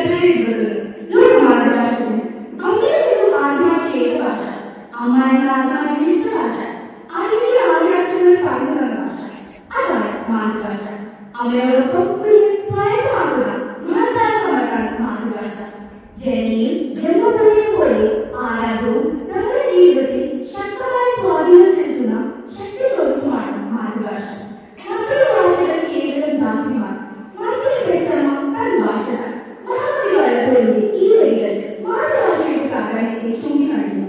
ഫെബ്രുവരി 20 ലോക മാതൃഭാഷ. അമ്മയിൽ നിന്നും ആദ്യമായി കേട്ട ഭാഷ, അമ്മ എന്ന ആദ്യമായി വിളിച്ച ഭാഷ, അറിവിന്റെ ആദ്യാക്ഷരങ്ങൾ പറഞ്ഞു തന്ന ഭാഷ, അതാണ് മാതൃഭാഷ. അമ്മയോടൊപ്പം സ്വയമാക്കുക മഹത്തായ സമയത്താണ് മാതൃഭാഷ. ജനയും ജന്മഭൂമിയെ പോലെ ആരാധവും നമ്മുടെ ജീവിതത്തിൽ ശക്തമായ സ്വാധീനം ചെലുത്തുന്ന ശക്തി സ്രോതസ്സുമാണ് മാതൃഭാഷ. മറ്റൊരു ഭാഷകൾ കേവലം ദാഹ്യമാണ്, മറ്റൊരു പെറ്റമ്മ തൻ ഭാഷ. മഹാകവിയുടെ ഈ വരികൾ മാതൃഭാഷയുടെ പ്രാധാന്യത്തെ ചൂണ്ടിക്കാണിക്കുന്നു.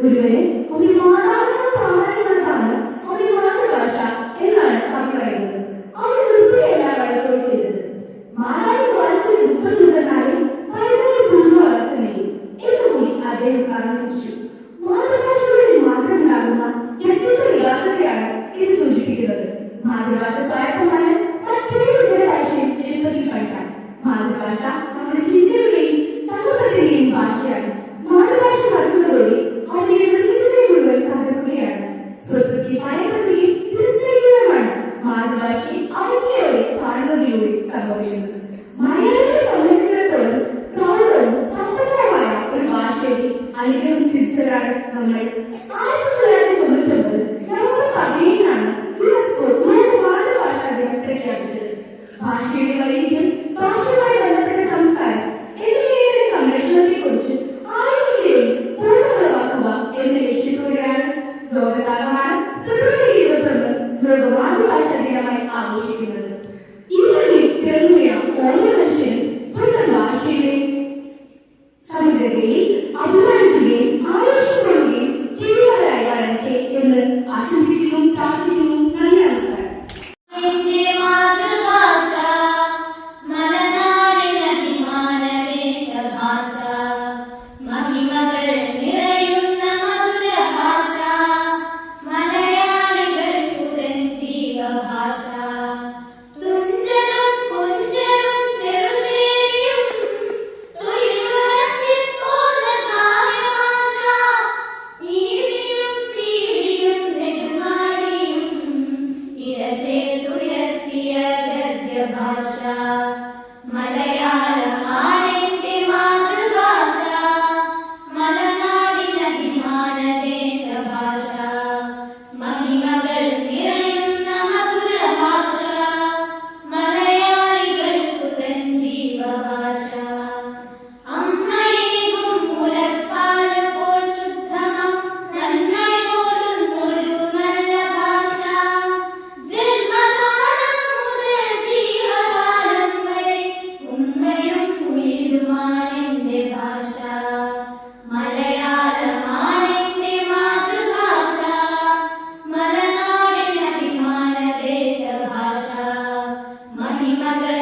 ഒരുവരെ ഒരു മാതാവിനോട് പ്രാധാന്യമുള്ളതാണ് ഒരു മാതൃഭാഷ എന്നാണ് കവി പറയുന്നത്. അവർ വൃത്തിയല്ല വഴക്കോട് ചെയ്തത്. മാതാവിന്റെ മനസ്സിൽ ദുഃഖം തുറന്നാലും പൈതൃക പൂർണ്ണ വളർച്ച നേടി എന്നുകൂടി അദ്ദേഹം ആരംഭിച്ചു. മാതൃഭാഷയുടെ മാത്രമുണ്ടാകുന്ന വ്യക്തിത്വ വികാസത്തെയാണ് ഇത് സൂചിപ്പിക്കുന്നത്. മാതൃഭാഷ സ്വായത്തമായ മറ്റൊരു ഭാഷയും എളുപ്പത്തിൽ പഠിക്കാം. മാതൃഭാഷ നമ്മുടെ ചിന്തയുടെയും സമൂഹത്തിന്റെയും ഭാഷയാണ്. മാതൃഭാഷ പഠിക്കുന്നതോടെ അവന്റെ നിർമ്മിതിയെ മുഴുവൻ തകർക്കുകയാണ്. സ്വത്വത്തെ ഭയപ്പെടുകയും ക്രിസ്തീയമാണ് മാതൃഭാഷയെ അടങ്ങിയോടെ താഴ്ന്നതിലൂടെ സംഭവിക്കുന്നത്. മലയാളത്തെ സംബന്ധിച്ചിടത്തോളം പ്രൗഢവും സമ്പന്നവുമായ ഒരു ഭാഷയുടെ അനുഗ്രഹം തിരിച്ചറിയാൻ നമ്മൾ 1999 നവംബർ 17 യുനെസ്കോ ലോക മാതൃഭാഷാ ദിനം പ്രഖ്യാപിച്ചത്. ഭാഷയുടെ വൈവിധ്യം, ഭാഷയുമായി ബന്ധപ്പെട്ട സംസ്കാരം എന്നിവയുടെ സംരക്ഷണത്തെക്കുറിച്ച് ആളുകളിൽ ബോധമുളവാക്കുക എന്ന ലക്ഷ്യത്തോടെയാണ് ലോകത്താകമാനം ഫെബ്രുവരി 21 ലോക മാതൃഭാഷാ ദിനമായി ആഘോഷിക്കുന്നത്. ഇതിനുള്ളിൽ തിരഞ്ഞുവീണ ഓരോ മനുഷ്യനും സ്വന്തം ഭാഷയുടെ സമഗ്രതയിൽ അഭിമാനിക്കുകയും ആവേശപ്പെടുകയും ചെയ്യുന്നവരായി വരട്ടെ എന്ന് ആശംസിക്കുന്നു, പ്രാർത്ഥിക്കുന്നു. നന്ദി, നമസ്കാരം. മഹിമകൾ